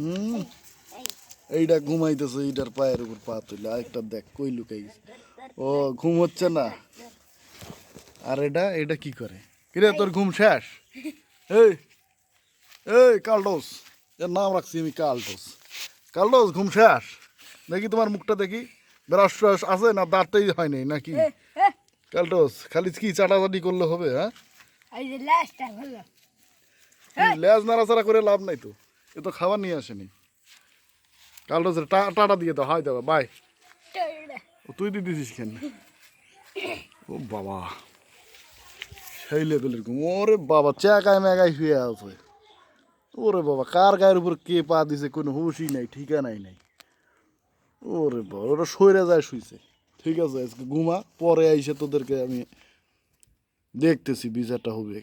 হুম এইটা ঘুমাইতেছে, এইটার পায়ের উপর পা তুলে। আরেকটা দেখ কই লুকাই গেছে। ও ঘুম হচ্ছে না। আর এটা এটা কি করে? কিরে তোর ঘুম শেষ? এই এই কালডোস, এর নাম রাখছি আমি কালডোস। কালডোস ঘুম শেষ? দেখি তোমার মুখটা দেখি, ব্রাশ ট্রাশ আছে না, দাঁতটাই হয়নি নাকি? কালডোস খালি কি চাটাচাটি করলে হবে? হ্যাঁ লেজ নাড়াচাড়া করে লাভ নাই তো, এ তো খাবার নিয়ে আসেনি। কালডোসের টাটা দিয়ে দাও, হাই দাও, বাই। তুই দিয়ে দিছিস কেন? ও বাবা, সেই লেভেলের ঘুম। ওরে বাবা চেকায় মেকায় শুয়ে আছে। ওরে বাবা কার গায়ের উপর কে পা দিছে কোনো হুশই নাই, ঠিকানাই নাই। ওরে বাবা ওটা সইরে যায় শুইছে। ঠিক আছে আজকে ঘুমা, পরে আইসে তোদেরকে আমি দেখতেছি বিচারটা হবে।